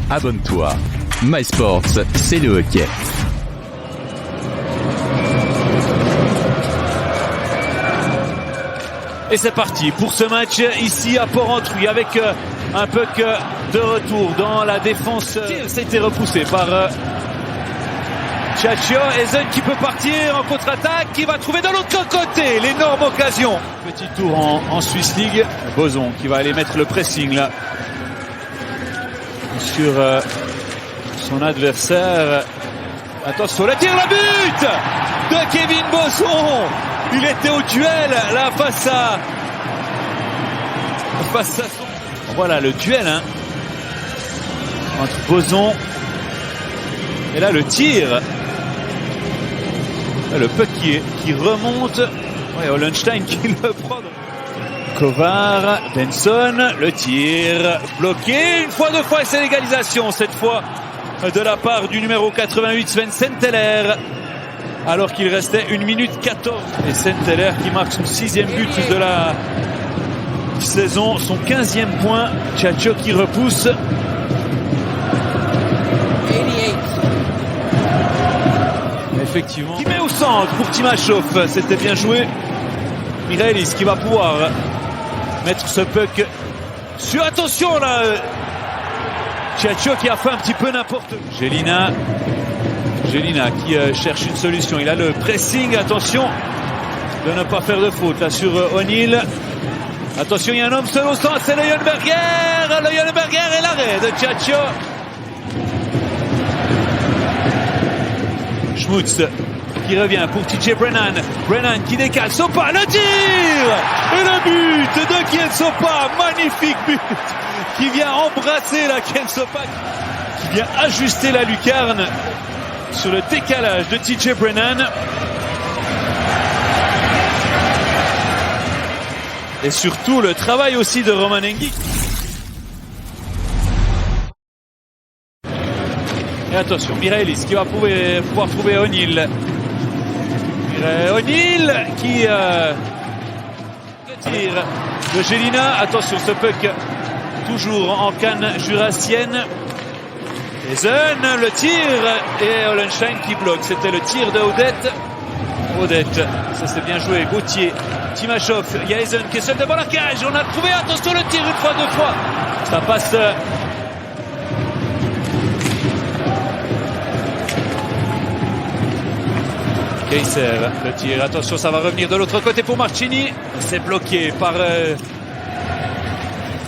abonne-toi. MySports, c'est le hockey. Et c'est parti pour ce match ici à Porrentruy avec un puck de retour dans la défense. C'était repoussé par Tchatcho. Ezen qui peut partir en contre-attaque, qui va trouver de l'autre côté l'énorme occasion. Petit tour en Swiss League. Boson qui va aller mettre le pressing là sur son adversaire. Attention, le tir, le but de Kevin Boson. Il était au duel là face à son... Voilà le duel entre Boson et là le tir. Là, le puck qui remonte. Ouais, Hollenstein qui le prend. Kovar, Benson, le tir bloqué une fois, deux fois et c'est l'égalisation cette fois de la part du numéro 88 Sven Senteler. Alors qu'il restait 1 minute 14. Et Senteler qui marque son 6e but de la saison, son 15e point. Tchatcho qui repousse. Effectivement. Qui met au centre pour Timashov. C'était bien joué. Mirelis qui va pouvoir mettre ce puck sur... Attention là, Tchatcho qui a fait un petit peu n'importe quoi. Jelina qui cherche une solution. Il a le pressing. Attention de ne pas faire de faute là sur O'Neill. Attention, il y a un homme seul au centre. C'est le Leuenberger. Le Leuenberger et l'arrêt de Tchatcho. Schmutz qui revient pour TJ Brennan. Brennan qui décale. Sopa, le tir et le but de Ken Sopa. Magnifique but qui vient embrasser la Ken Sopa, qui vient ajuster la lucarne sur le décalage de TJ Brennan. Et surtout le travail aussi de Roman Engi. Et attention, Mirelis qui va pouvoir trouver O'Neill. O'Neill qui tire de Jelina. Attention, ce puck toujours en canne jurassienne. Ezen, le tir et Hollenstein qui bloque. C'était le tir de Odette. Ça c'est bien joué. Gauthier, Timashov, il y a Ezen qui est seul devant la cage. On a trouvé, attention le tir une fois, deux fois. Ça passe. Kaiser, le tir. Attention, ça va revenir de l'autre côté pour Marchini. C'est bloqué par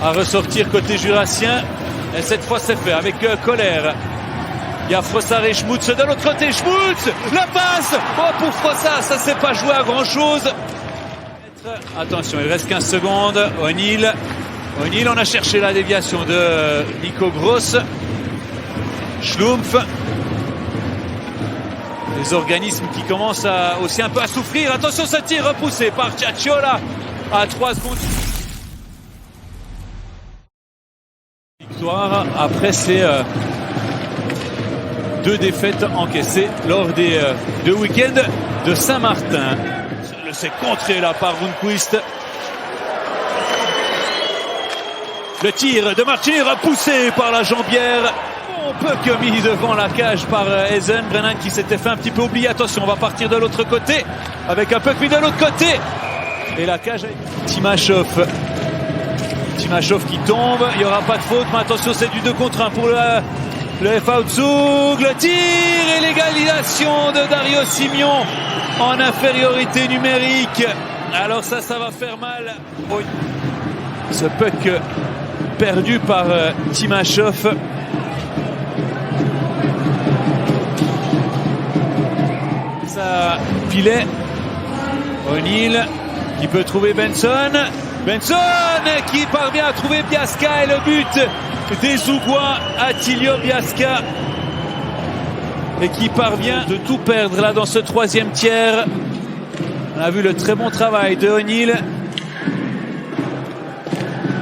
à ressortir côté jurassien. Et cette fois c'est fait avec Colère. Il y a Frossard et Schmutz de l'autre côté. Schmutz, la passe. Oh, pour Frossard, ça s'est pas joué à grand chose. Attention, il reste 15 secondes. O'Neill, on a cherché la déviation de Nico Gross. Schlumpf. Les organismes qui commencent aussi un peu à souffrir. Attention, ce tir repoussé par Tchatcho là à 3 secondes. Victoire après ces 2 défaites encaissées lors des 2 week-ends de Saint-Martin. C'est contré là par Rundqvist. Le tir de Marchini repoussé par la jambière. Bon puck mis devant la cage par Ezen. Brennan qui s'était fait un petit peu oublier. Attention, on va partir de l'autre côté avec un puck mis de l'autre côté. Et la cage Timashov qui tombe. Il n'y aura pas de faute, mais attention, c'est du 2 contre 1 pour le FV Zug. Le tir et l'égalisation de Dario Simeon en infériorité numérique. Alors ça va faire mal. Oui. Ce puck perdu par Timashov. Ça pilait. O'Neill qui peut trouver Benson qui parvient à trouver Biasca et le but des Zougois, Attilio Biasca, et qui parvient de tout perdre là dans ce 3e tiers. On a vu le très bon travail de O'Neill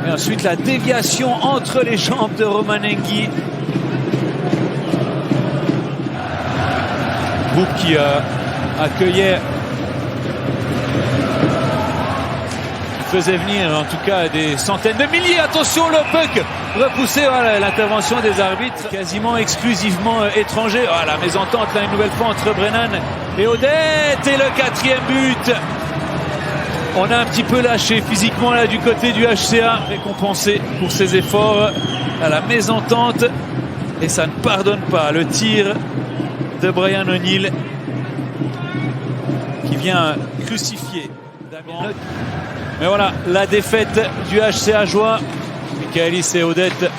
et ensuite la déviation entre les jambes de Roman Engi. Groupe qui accueillait, faisait venir en tout cas des centaines de milliers. Attention, le puck repoussé. Voilà, l'intervention des arbitres quasiment exclusivement étrangers. Ah, la mésentente là une nouvelle fois entre Brennan et Odette, et le 4e but. On a un petit peu lâché physiquement là du côté du HCA, récompensé pour ses efforts à la mésentente, et ça ne pardonne pas. Le tir de Brian O'Neill qui vient crucifier Damien. Mais voilà, la défaite du HCA Joie. Michaelis et Odette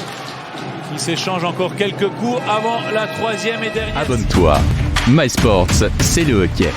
qui s'échangent encore quelques coups avant la 3e et dernière. Abonne-toi. MySports, c'est le hockey.